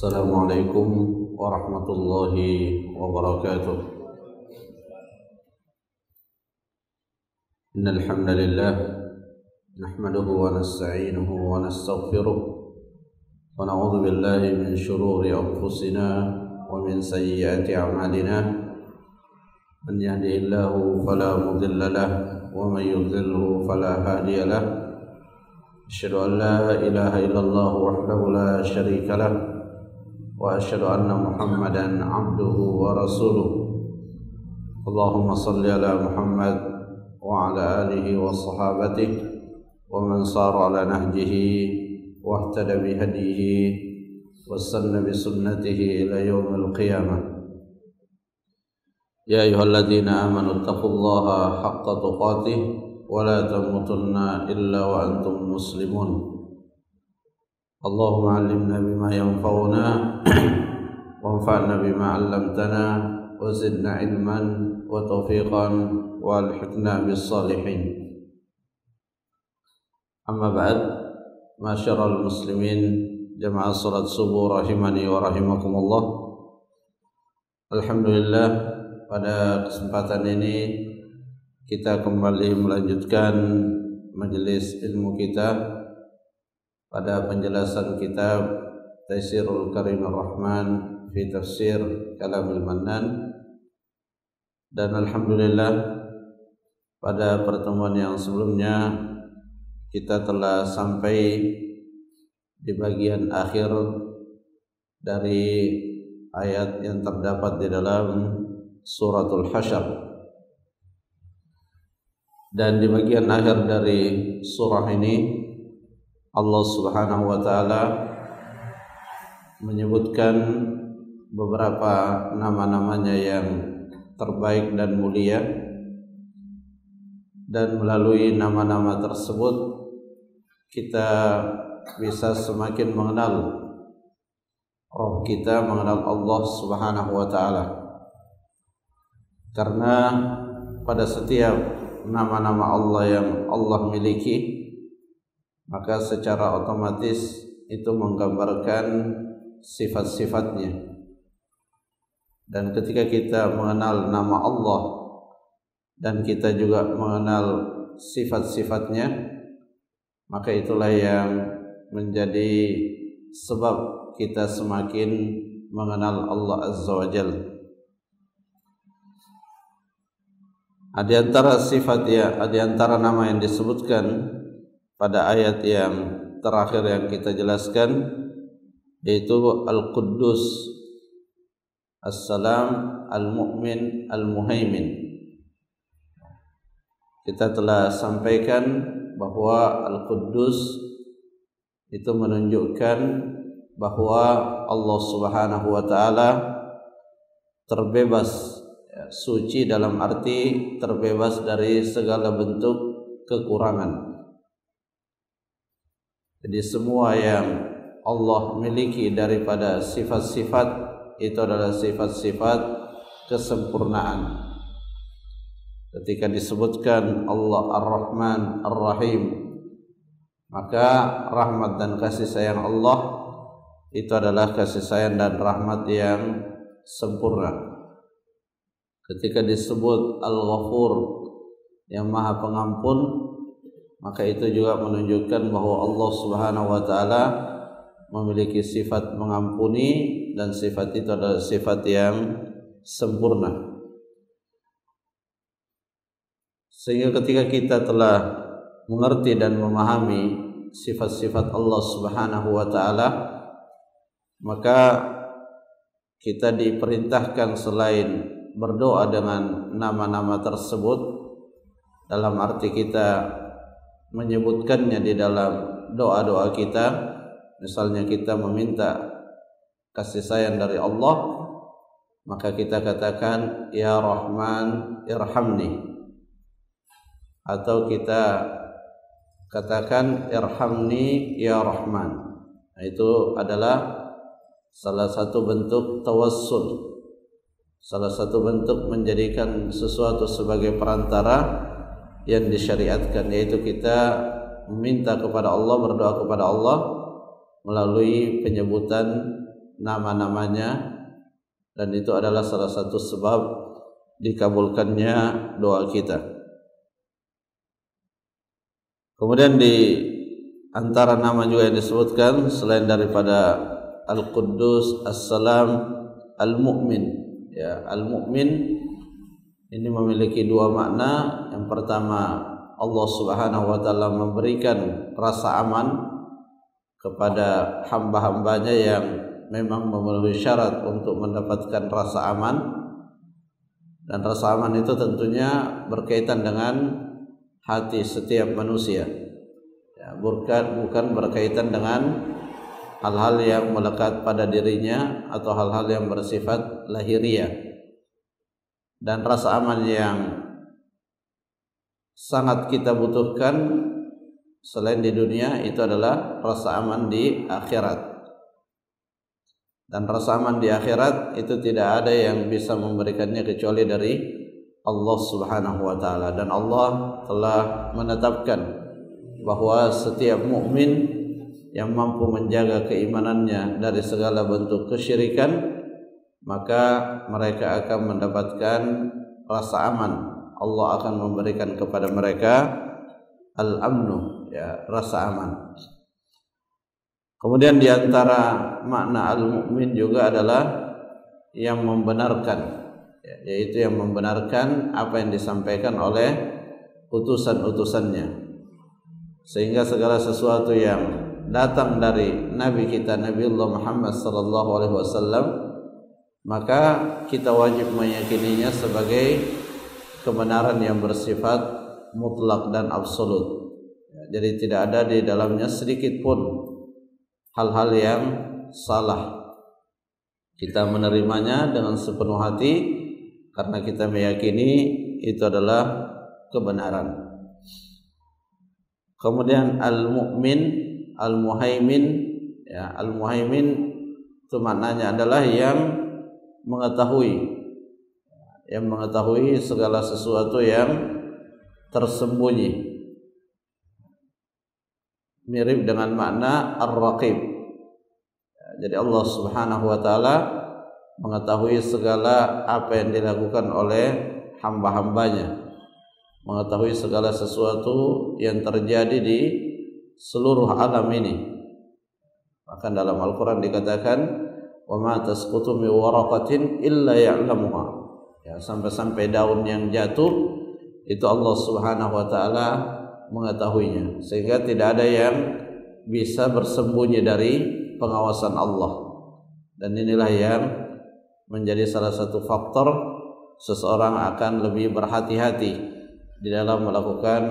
Assalamualaikum warahmatullahi wabarakatuh. Innal hamdalillah nahmaduhu wa nasta'inuhu wa nastaghfiruh wa na'udzu billahi min shururi anfusina wa min sayyiati a'malina. Man yahdihillahu fala mudilla lahu wa man yudlilhu fala hadiya lahu. Asyhadu an la ilaha illallah wahdahu la syarika lahu wa asyhadu anna Muhammadan abduhu wa rasuluh. Allahumma salli ala Muhammad wa ala alihi wa sahabatihi wa man sara ala nahjihi wa ihtada bi hadihi wa sanna bi sunnatihi ila yaumil qiyamah. Ya ayyuhalladzina amanu taqullaha haqqa tuqatih wa la tamutunna illa wa antum muslimun. Allahumma 'allimna bima yanfa'una wanfa'na bima 'allamtana wa zidna ilman wa tawfiqan wa alhiqna bis salihin. Amma ba'd, ma'asyiral muslimin jamaah salat subuh rahimani wa rahimakumullah. Alhamdulillah, pada kesempatan ini kita kembali melanjutkan majelis ilmu kita pada penjelasan kitab Taysirul Karimur Rahman fi Tafsir Kalamil Mannan. Dan alhamdulillah, pada pertemuan yang sebelumnya kita telah sampai di bagian akhir dari ayat yang terdapat di dalam suratul Hasyr. Dan di bagian akhir dari surah ini Allah Subhanahu wa taala menyebutkan beberapa nama-namanya yang terbaik dan mulia, dan melalui nama-nama tersebut kita bisa semakin mengenal roh kita, mengenal Allah Subhanahu wa taala. Karena pada setiap nama-nama Allah yang Allah miliki, maka secara otomatis itu menggambarkan sifat-sifatnya. Dan ketika kita mengenal nama Allah dan kita juga mengenal sifat-sifatnya, maka itulah yang menjadi sebab kita semakin mengenal Allah Azza wa Jalla. Di antara sifat di antara nama yang disebutkan pada ayat yang terakhir yang kita jelaskan, yaitu Al-Quddus, As-Salam, Al-Mu'min, Al-Muhaimin. Kita telah sampaikan bahwa Al-Quddus itu menunjukkan bahwa Allah Subhanahu wa taala terbebas, suci dalam arti terbebas dari segala bentuk kekurangan. Jadi semua yang Allah miliki daripada sifat-sifat itu adalah sifat-sifat kesempurnaan. Ketika disebutkan Allah Ar-Rahman Ar-Rahim, maka rahmat dan kasih sayang Allah itu adalah kasih sayang dan rahmat yang sempurna. Ketika disebut Al-Ghafur, yang Maha Pengampun, maka itu juga menunjukkan bahwa Allah Subhanahu wa taala memiliki sifat mengampuni, dan sifat itu adalah sifat yang sempurna. Sehingga ketika kita telah mengerti dan memahami sifat-sifat Allah Subhanahu wa taala, maka kita diperintahkan selain berdoa dengan nama-nama tersebut, dalam arti kita menyebutkannya di dalam doa-doa kita. Misalnya kita meminta kasih sayang dari Allah, maka kita katakan Ya Rahman irhamni, atau kita katakan irhamni ya Rahman. Itu adalah salah satu bentuk tawassul, salah satu bentuk menjadikan sesuatu sebagai perantara yang disyariatkan, yaitu kita meminta kepada Allah, berdoa kepada Allah melalui penyebutan nama-namanya, dan itu adalah salah satu sebab dikabulkannya doa kita. Kemudian di antara nama juga yang disebutkan selain daripada Al-Quddus, As-Salam, Al-Mu'min. Ya, Al-Mu'min ini memiliki dua makna. Yang pertama, Allah Subhanahu wa taala memberikan rasa aman kepada hamba-hambanya yang memang memenuhi syarat untuk mendapatkan rasa aman. Dan rasa aman itu tentunya berkaitan dengan hati setiap manusia. Ya, bukan berkaitan dengan hal-hal yang melekat pada dirinya atau hal-hal yang bersifat lahiriah. Dan rasa aman yang sangat kita butuhkan selain di dunia itu adalah rasa aman di akhirat. Dan rasa aman di akhirat itu tidak ada yang bisa memberikannya kecuali dari Allah Subhanahu wa taala. Dan Allah telah menetapkan bahwa setiap mukmin yang mampu menjaga keimanannya dari segala bentuk kesyirikan, maka mereka akan mendapatkan rasa aman. Allah akan memberikan kepada mereka al-amnu, ya, rasa aman. Kemudian di antara makna al-mu'min juga adalah yang membenarkan, yaitu yang membenarkan apa yang disampaikan oleh utusan-utusannya. Sehingga segala sesuatu yang datang dari Nabi kita Nabiullah Muhammad sallallahu alaihi wasallam, maka kita wajib meyakininya sebagai kebenaran yang bersifat mutlak dan absolut. Jadi tidak ada di dalamnya sedikit pun hal-hal yang salah. Kita menerimanya dengan sepenuh hati karena kita meyakini itu adalah kebenaran. Kemudian al-mu'min, al-muhaimin, ya, al-muhaimin itu maknanya adalah yang mengetahui segala sesuatu yang tersembunyi. Mirip dengan makna ar-raqib. Jadi Allah Subhanahu wa taala mengetahui segala apa yang dilakukan oleh hamba-hambanya, mengetahui segala sesuatu yang terjadi di seluruh alam ini. Bahkan dalam Al-Quran dikatakan, wa ma tasqutu min waraqatin illa ya'lamuha. Ya, sampai-sampai daun yang jatuh itu Allah Subhanahu wa taala mengetahuinya, sehingga tidak ada yang bisa bersembunyi dari pengawasan Allah. Dan inilah yang menjadi salah satu faktor seseorang akan lebih berhati-hati di dalam melakukan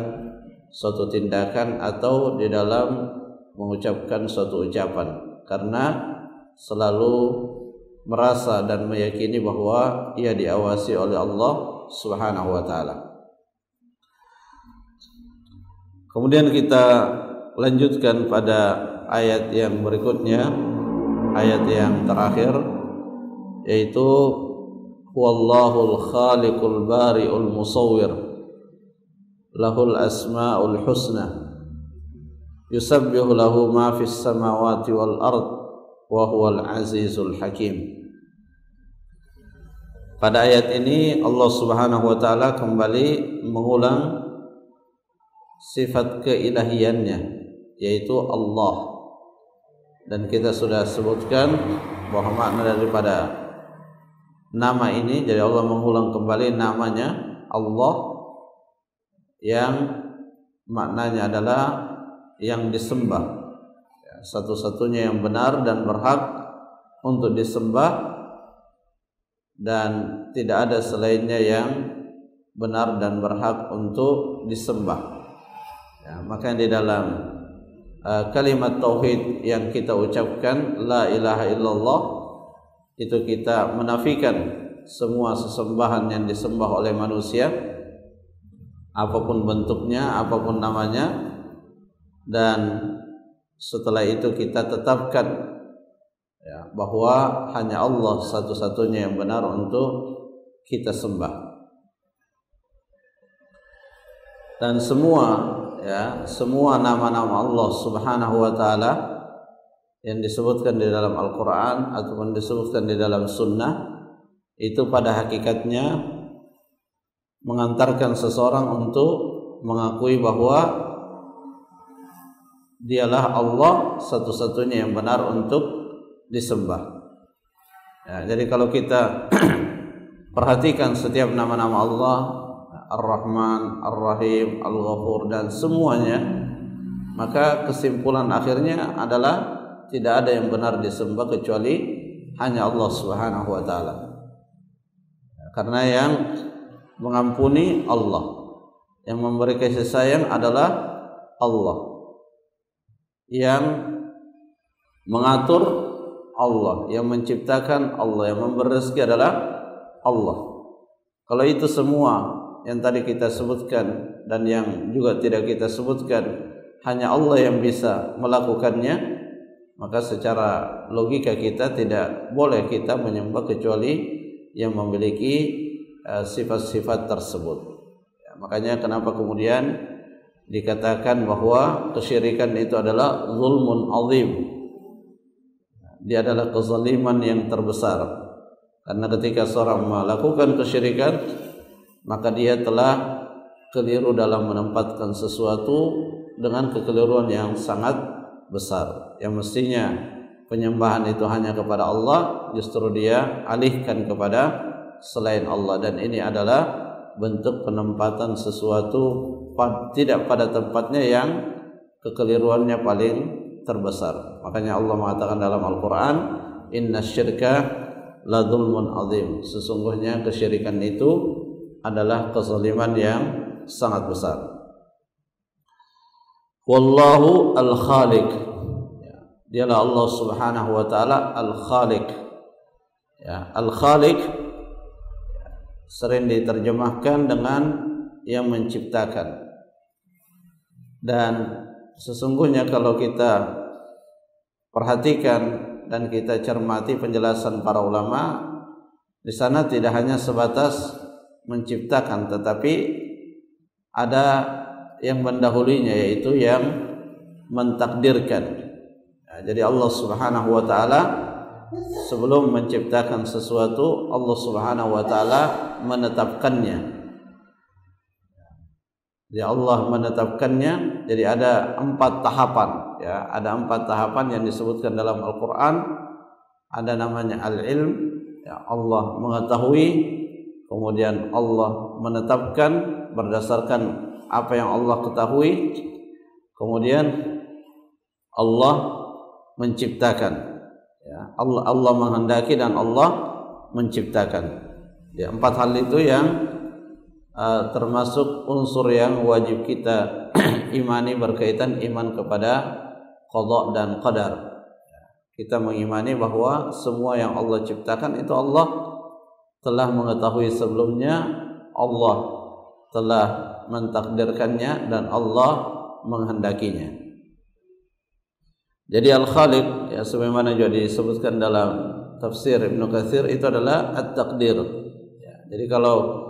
suatu tindakan atau di dalam mengucapkan suatu ucapan, karena selalu merasa dan meyakini bahwa ia diawasi oleh Allah Subhanahu wa taala. Kemudian kita lanjutkan pada ayat yang berikutnya, ayat yang terakhir, yaitu huwallahul khaliqul bari'ul musawwir lahul asma'ul husna yusabbihu lahu ma fis samawati wal ard wa huwal azizul hakim. Pada ayat ini Allah Subhanahu wa taala kembali mengulang sifat keilahiannya, yaitu Allah. Dan kita sudah sebutkan bahwa makna daripada nama ini, jadi Allah mengulang kembali namanya Allah yang maknanya adalah yang disembah, satu-satunya yang benar dan berhak untuk disembah, dan tidak ada selainnya yang benar dan berhak untuk disembah. Ya, maka di dalam kalimat tauhid yang kita ucapkan la ilaha illallah, itu kita menafikan semua sesembahan yang disembah oleh manusia, apapun bentuknya, apapun namanya. Dan setelah itu kita tetapkan, ya, bahwa hanya Allah satu-satunya yang benar untuk kita sembah. Dan semua nama-nama Allah Subhanahu wa taala yang disebutkan di dalam Al-Quran ataupun disebutkan di dalam Sunnah itu pada hakikatnya mengantarkan seseorang untuk mengakui bahwa dialah Allah satu-satunya yang benar untuk disembah. Ya, jadi kalau kita perhatikan setiap nama-nama Allah, Ar-Rahman, Ar-Rahim, Al-Ghafur dan semuanya, maka kesimpulan akhirnya adalah tidak ada yang benar disembah kecuali hanya Allah Subhanahu wa taala. Karena yang mengampuni Allah, yang memberi kasih sayang adalah Allah, yang mengatur Allah, yang menciptakan Allah, yang memberi rezeki adalah Allah. Kalau itu semua yang tadi kita sebutkan dan yang juga tidak kita sebutkan hanya Allah yang bisa melakukannya, maka secara logika kita tidak boleh kita menyembah kecuali yang memiliki sifat-sifat tersebut. Ya, makanya kenapa kemudian dikatakan bahwa kesyirikan itu adalah zulmun azim. Dia adalah kezaliman yang terbesar. Karena ketika seorang melakukan kesyirikan, maka dia telah keliru dalam menempatkan sesuatu dengan kekeliruan yang sangat besar. Yang mestinya penyembahan itu hanya kepada Allah, justru dia alihkan kepada selain Allah, dan ini adalah bentuk penempatan sesuatu tidak pada tempatnya yang kekeliruannya paling terbesar. Makanya Allah mengatakan dalam Al-Quran, innasyirka la dzulmun azim, sesungguhnya kesyirikan itu adalah kezaliman yang sangat besar. Wallahu al-Khaliq, dialah Allah Subhanahu wa taala al-Khaliq. Ya, al-Khaliq sering diterjemahkan dengan yang menciptakan. Dan sesungguhnya kalau kita perhatikan dan kita cermati penjelasan para ulama, di sana tidak hanya sebatas menciptakan, tetapi ada yang mendahulinya, yaitu yang mentakdirkan. Nah, jadi Allah Subhanahu wa taala sebelum menciptakan sesuatu, Allah Subhanahu wa taala menetapkannya. Jadi Allah menetapkannya. Jadi ada 4 tahapan, ya, ada 4 tahapan yang disebutkan dalam Al-Quran. Ada namanya al-ilm, ya, Allah mengetahui, kemudian Allah menetapkan berdasarkan apa yang Allah ketahui, kemudian Allah menciptakan, ya, Allah menghendaki dan Allah menciptakan. Ya, 4 hal itu yang termasuk unsur yang wajib kita imani berkaitan iman kepada qada dan qadar. Kita mengimani bahwa semua yang Allah ciptakan itu Allah telah mengetahui sebelumnya, Allah telah mentakdirkannya, dan Allah menghendakinya. Jadi Al-Khaliq, ya, sebagaimana juga disebutkan dalam tafsir Ibnu Katsir, itu adalah at-taqdir. Ya, jadi kalau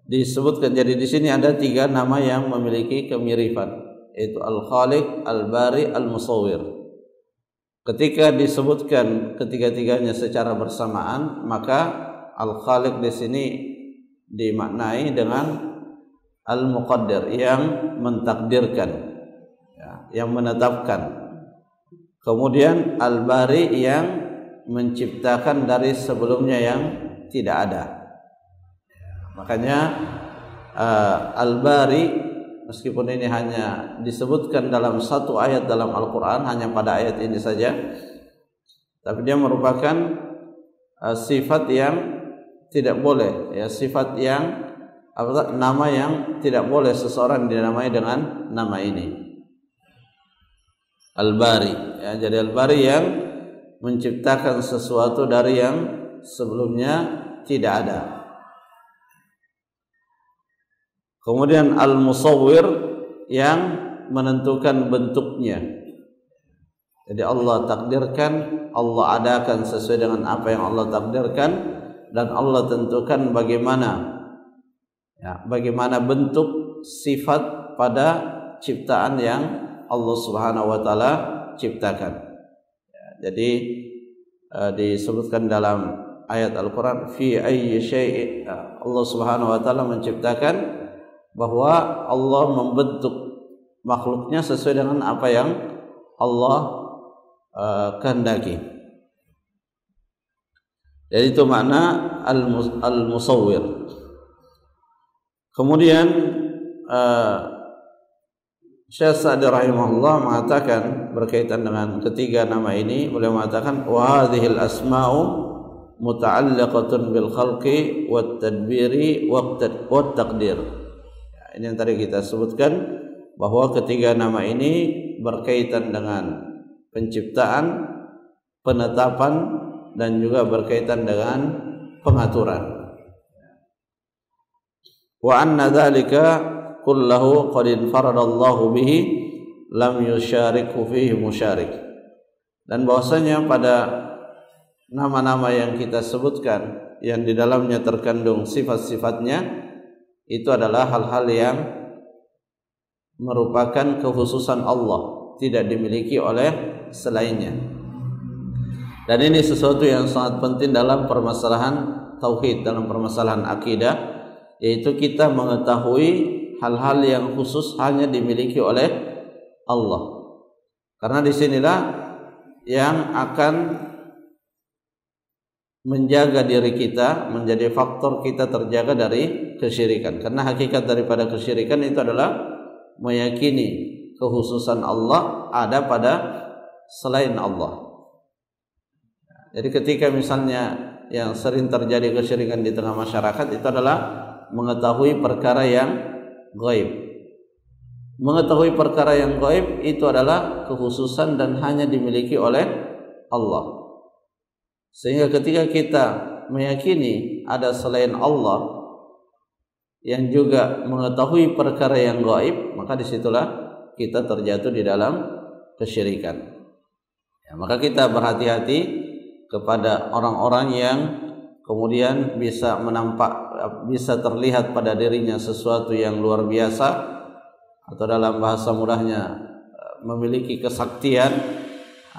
disebutkan, jadi di sini ada 3 nama yang memiliki kemiripan, yaitu Al-Khaliq, Al-Bari, Al-Musawwir. Ketika disebutkan ketiga-tiganya secara bersamaan, maka Al-Khaliq di sini dimaknai dengan Al-Muqaddir, yang mentakdirkan, ya, yang menetapkan. Kemudian Al-Bari, yang menciptakan dari sebelumnya yang tidak ada. Makanya Al-Bari, meskipun ini hanya disebutkan dalam 1 ayat dalam Al-Quran, hanya pada ayat ini saja, tapi dia merupakan sifat yang tidak boleh, ya, sifat yang nama yang tidak boleh seseorang dinamai dengan nama ini, Al-Bari, ya. Jadi Al-Bari yang menciptakan sesuatu dari yang sebelumnya tidak ada. Kemudian Al-Musawwir, yang menentukan bentuknya. Jadi Allah takdirkan, Allah adakan sesuai dengan apa yang Allah takdirkan, dan Allah tentukan bagaimana, ya, bagaimana bentuk sifat pada ciptaan yang Allah Subhanahu wa taala ciptakan. Jadi disebutkan dalam ayat Al-Quran, fi ayyi syai'in, Allah Subhanahu wa taala menciptakan bahwa Allah membentuk makhluknya sesuai dengan apa yang Allah kehendaki. Jadi itu makna al-musawwir. Kemudian Syekh Sa'di rahimahullah mengatakan berkaitan dengan ketiga nama ini, beliau mengatakan wa hadhil asma'u muta'alliqatun bil khalqi wat tadbiri wat taqdir. Ini yang tadi kita sebutkan bahwa ketiga nama ini berkaitan dengan penciptaan, penetapan, dan juga berkaitan dengan pengaturan. Wa anna dzalika kullahu qad infaradallahu bihi lam yusyarikhu fihi musyarik. Dan bahwasanya pada nama-nama yang kita sebutkan yang di dalamnya terkandung sifat-sifatnya itu adalah hal-hal yang merupakan kekhususan Allah, tidak dimiliki oleh selainnya. Dan ini sesuatu yang sangat penting dalam permasalahan tauhid, dalam permasalahan akidah, yaitu kita mengetahui hal-hal yang khusus hanya dimiliki oleh Allah. Karena disinilah yang akan menjaga diri kita, menjadi faktor kita terjaga dari kesyirikan. Karena hakikat daripada kesyirikan itu adalah meyakini kekhususan Allah ada pada selain Allah. Jadi ketika misalnya yang sering terjadi kesyirikan di tengah masyarakat itu adalah mengetahui perkara yang gaib. Mengetahui perkara yang gaib itu adalah kekhususan dan hanya dimiliki oleh Allah. Sehingga ketika kita meyakini ada selain Allah yang juga mengetahui perkara yang gaib, maka disitulah kita terjatuh di dalam kesyirikan. Ya, maka kita berhati-hati kepada orang-orang yang kemudian bisa terlihat pada dirinya sesuatu yang luar biasa, atau dalam bahasa mudahnya memiliki kesaktian.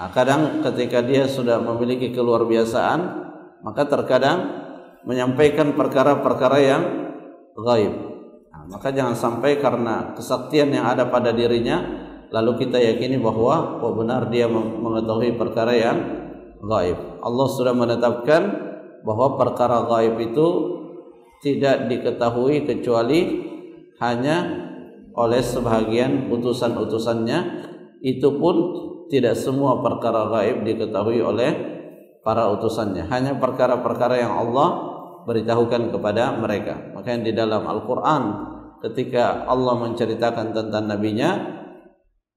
Nah, kadang ketika dia sudah memiliki keluarbiasaan, maka terkadang menyampaikan perkara-perkara yang gaib. Nah, maka jangan sampai karena kesaktian yang ada pada dirinya lalu kita yakini bahwa benar dia mengetahui perkara yang gaib. Allah sudah menetapkan bahwa perkara gaib itu tidak diketahui kecuali hanya oleh sebahagian utusan-utusannya. Itu pun tidak semua perkara gaib diketahui oleh para utusannya, hanya perkara-perkara yang Allah beritahukan kepada mereka. Makanya di dalam Al-Quran ketika Allah menceritakan tentang nabinya,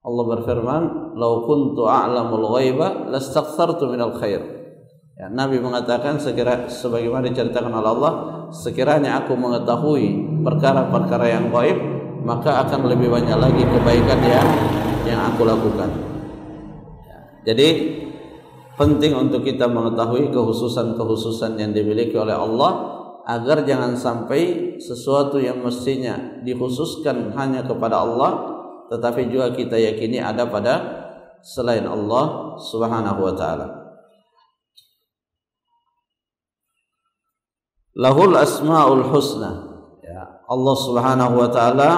Allah berfirman, "Lau kuntu a'lamul ghaiba lastakthartu minal khair." Ya, Nabi mengatakan sebagaimana diceritakan oleh Allah, sekiranya aku mengetahui perkara-perkara yang gaib, maka akan lebih banyak lagi kebaikan yang aku lakukan. Ya, jadi penting untuk kita mengetahui kekhususan-kekhususan yang dimiliki oleh Allah, agar jangan sampai sesuatu yang mestinya dikhususkan hanya kepada Allah tetapi juga kita yakini ada pada selain Allah Subhanahu wa taala. Lahul asmaul husna. Ya, Allah Subhanahu wa taala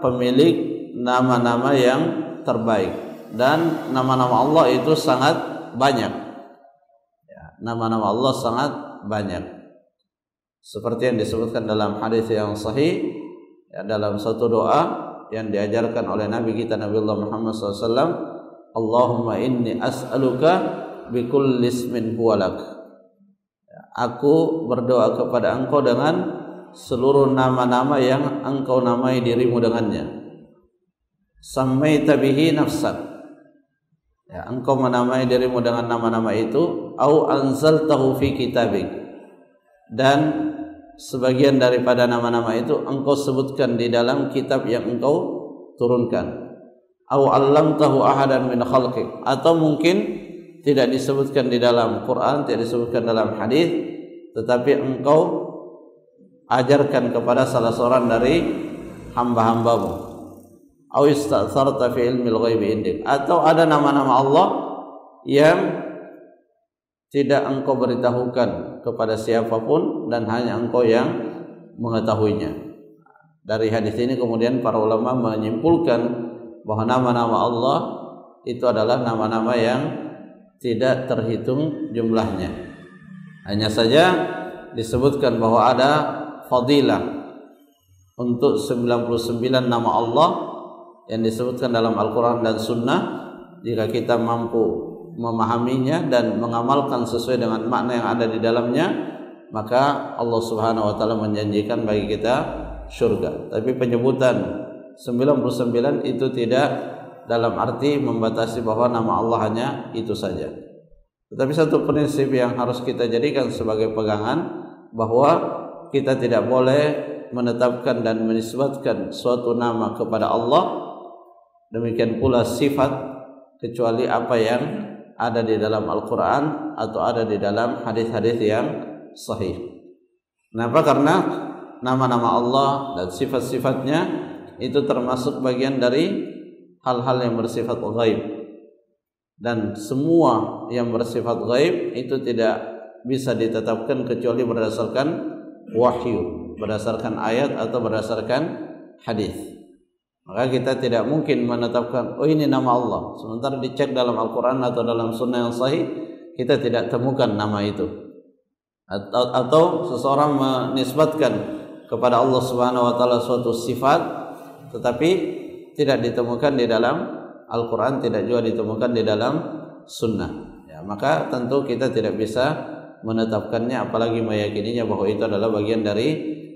pemilik nama-nama yang terbaik, dan nama-nama Allah itu sangat banyak. Ya, nama-nama Allah sangat banyak. Seperti yang disebutkan dalam hadis yang sahih, ya, dalam satu doa yang diajarkan oleh Nabi kita Nabi Allah Muhammad SAW, Allahumma inni as'aluka bikulli ismin huwalak. Aku berdoa kepada Engkau dengan seluruh nama-nama yang Engkau namai dirimu dengannya. Sammaita bihi nafsak. Ya, Engkau menamai dirimu dengan nama-nama itu, au anzaltahu fi kitabik. Dan sebagian daripada nama-nama itu Engkau sebutkan di dalam kitab yang Engkau turunkan. Au 'allamtahu ahadan min khalqik, atau mungkin tidak disebutkan di dalam Quran, tidak disebutkan dalam hadis, tetapi Engkau ajarkan kepada salah seorang dari hamba-hambamu. Au ista'tharta fi ilmil ghaibi indik, atau ada nama-nama Allah yang tidak engkau beritahukan kepada siapapun dan hanya engkau yang mengetahuinya. Dari hadis ini kemudian para ulama menyimpulkan bahwa nama-nama Allah itu adalah nama-nama yang tidak terhitung jumlahnya. Hanya saja disebutkan bahwa ada fadilah untuk 99 nama Allah yang disebutkan dalam Al-Quran dan Sunnah. Jika kita mampu memahaminya dan mengamalkan sesuai dengan makna yang ada di dalamnya, maka Allah Subhanahu wa taala menjanjikan bagi kita surga. Tapi penyebutan 99 itu tidak dalam arti membatasi bahwa nama Allah hanya itu saja. Tetapi satu prinsip yang harus kita jadikan sebagai pegangan, bahwa kita tidak boleh menetapkan dan menisbatkan suatu nama kepada Allah, demikian pula sifat, kecuali apa yang ada di dalam Al-Quran atau ada di dalam hadis-hadis yang sahih. Kenapa? Karena nama-nama Allah dan sifat-sifatnya itu termasuk bagian dari hal-hal yang bersifat ghaib, dan semua yang bersifat ghaib itu tidak bisa ditetapkan kecuali berdasarkan wahyu, berdasarkan ayat atau berdasarkan hadis. Maka kita tidak mungkin menetapkan oh ini nama Allah, sementara dicek dalam Al-Quran atau dalam sunnah yang sahih kita tidak temukan nama itu. Atau seseorang menisbatkan kepada Allah Subhanahu wa taala suatu sifat tetapi tidak ditemukan di dalam Al-Quran, tidak juga ditemukan di dalam sunnah, ya, maka tentu kita tidak bisa menetapkannya, apalagi meyakininya bahwa itu adalah bagian dari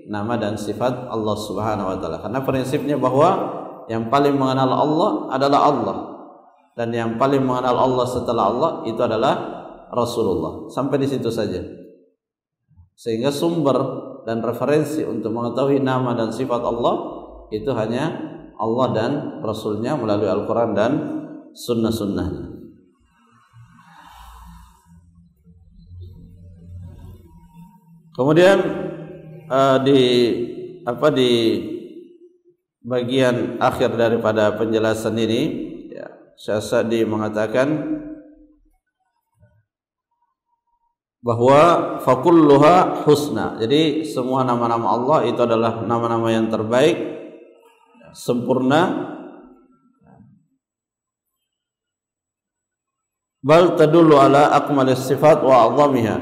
nama dan sifat Allah Subhanahu wa taala. Karena prinsipnya bahwa yang paling mengenal Allah adalah Allah, dan yang paling mengenal Allah setelah Allah itu adalah Rasulullah. Sampai di situ saja. Sehingga sumber dan referensi untuk mengetahui nama dan sifat Allah itu hanya Allah dan Rasulnya melalui Al-Quran dan sunnah-sunnahnya. Kemudian di bagian akhir daripada penjelasan ini, ya, Syekh Sa'di mengatakan bahwa fakulluha husna. Jadi semua nama-nama Allah itu adalah nama-nama yang terbaik, sempurna. Bal tadullu ala akmalis sifat wa a'zamiha,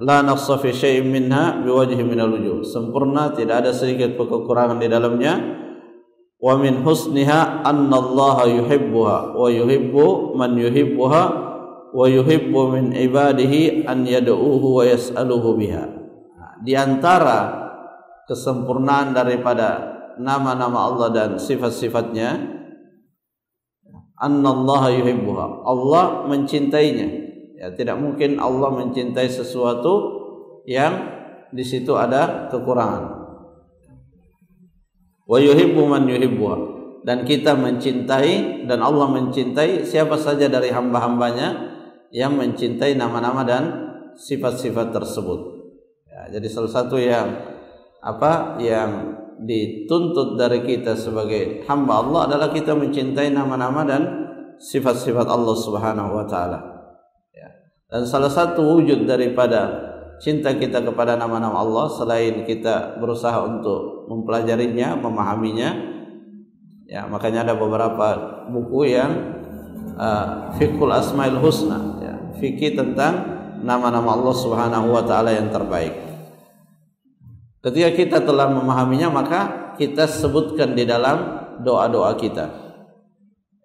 la naqsa fi syai'in minha biwajhi minal wujuh. Sempurna, tidak ada sedikit kekurangan di dalamnya. Wa min husniha annallaha yuhibbuha wa yuhibbu man yuhibbuha wa yuhibbu min ibadihi an yad'uhu wa yas'aluhu biha. Di antara kesempurnaan daripada nama-nama Allah dan sifat-sifatnya, annallaha yuhibbuha, Allah mencintainya. Ya, tidak mungkin Allah mencintai sesuatu yang di situ ada kekurangan. Wa yuhibbu man yuhibbuha, dan kita mencintai dan Allah mencintai siapa saja dari hamba-hambanya yang mencintai nama-nama dan sifat-sifat tersebut. Ya, jadi salah satu yang dituntut dari kita sebagai hamba Allah adalah kita mencintai nama-nama dan sifat-sifat Allah Subhanahu wa taala. Ya. Dan salah satu wujud daripada cinta kita kepada nama-nama Allah selain kita berusaha untuk mempelajarinya, memahaminya, ya, makanya ada beberapa buku yang Fiqhul Asmaul Husna, ya, fikih tentang nama-nama Allah Subhanahu wa taala yang terbaik. Ketika kita telah memahaminya, maka kita sebutkan di dalam doa-doa kita.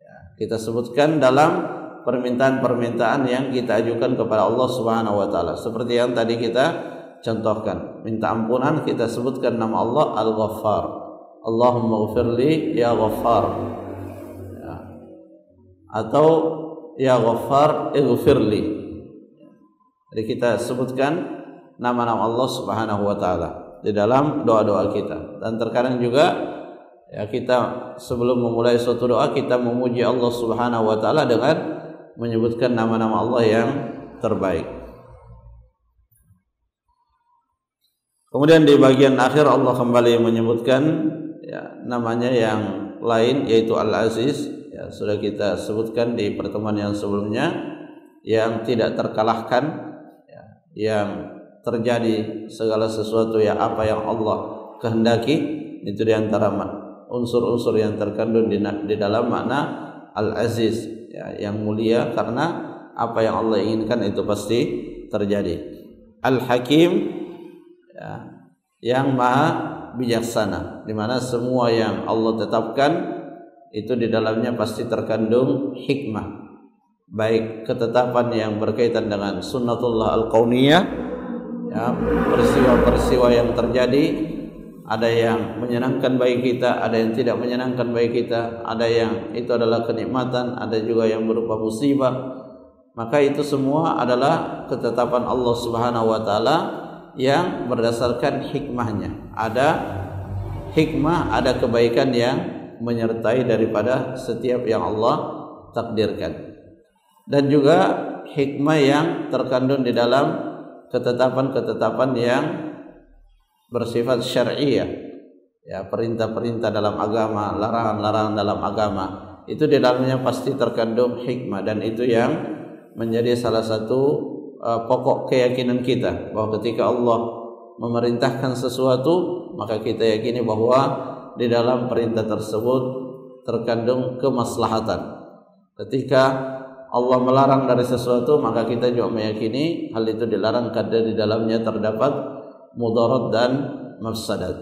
Ya, kita sebutkan dalam permintaan-permintaan yang kita ajukan kepada Allah Subhanahu wa taala. Seperti yang tadi kita contohkan, minta ampunan kita sebutkan nama Allah Al-Ghaffar. Allahumma ghfirli ya Ghaffar. Ya. Atau ya Ghaffar ighfirli. Jadi kita sebutkan nama-nama Allah Subhanahu wa taala di dalam doa-doa kita. Dan terkadang juga, ya, kita sebelum memulai suatu doa kita memuji Allah Subhanahu wa taala dengan menyebutkan nama-nama Allah yang terbaik. Kemudian di bagian akhir Allah kembali menyebutkan, ya, namanya yang lain yaitu Al-Aziz. Ya, sudah kita sebutkan di pertemuan yang sebelumnya. yang tidak terkalahkan, ya, yang terjadi segala sesuatu ya apa yang Allah kehendaki, itu diantara unsur-unsur yang terkandung di dalam makna Al-Aziz, ya, yang mulia, karena apa yang Allah inginkan itu pasti terjadi. Al-Hakim, ya, yang maha bijaksana, di mana semua yang Allah tetapkan itu di dalamnya pasti terkandung hikmah, baik ketetapan yang berkaitan dengan sunnatullah al-kauniyah, ya, peristiwa-peristiwa yang terjadi, ada yang menyenangkan bagi kita, ada yang tidak menyenangkan bagi kita, ada yang itu adalah kenikmatan, ada juga yang berupa musibah. Maka itu semua adalah ketetapan Allah Subhanahu wa taala yang berdasarkan hikmahnya. Ada hikmah, ada kebaikan yang menyertai daripada setiap yang Allah takdirkan. Dan juga hikmah yang terkandung di dalam ketetapan-ketetapan yang bersifat syar'iyah, ya, perintah-perintah dalam agama, larangan-larangan dalam agama, itu di dalamnya pasti terkandung hikmah. Dan itu yang menjadi salah satu pokok keyakinan kita, bahwa ketika Allah memerintahkan sesuatu, maka kita yakini bahwa di dalam perintah tersebut terkandung kemaslahatan. Ketika Allah melarang dari sesuatu, maka kita juga meyakini hal itu dilarang karena di dalamnya terdapat mudarat dan mafsadat.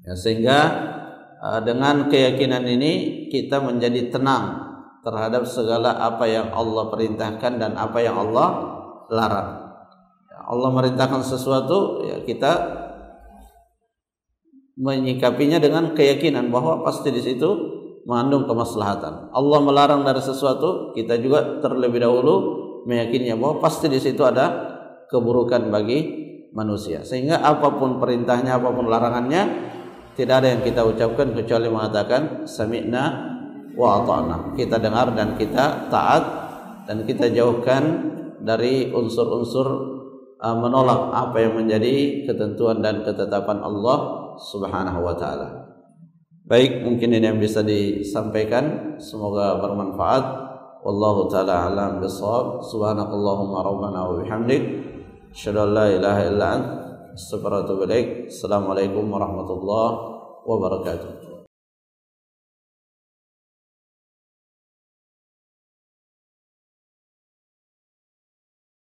Ya, sehingga dengan keyakinan ini kita menjadi tenang terhadap segala apa yang Allah perintahkan dan apa yang Allah larang. Ya, Allah merintahkan sesuatu, ya, kita menyikapinya dengan keyakinan bahwa pasti di situ mengandung kemaslahatan. Allah melarang dari sesuatu, kita juga terlebih dahulu meyakininya bahwa pasti di situ ada keburukan bagi manusia. Sehingga apapun perintahnya, apapun larangannya, tidak ada yang kita ucapkan kecuali mengatakan sami'na wa ata'na. Kita dengar dan kita taat, dan kita jauhkan dari unsur-unsur menolak apa yang menjadi ketentuan dan ketetapan Allah Subhanahu wa taala. Baik, mungkin ini yang bisa disampaikan, semoga bermanfaat. Wallahu taala alam bisawab. Subhanakallahumma rabbana wa bihamdik, asyhadu an la ilaha illa anta, astaghfiruka wa atubu ilaik. Assalamualaikum warahmatullahi wabarakatuh.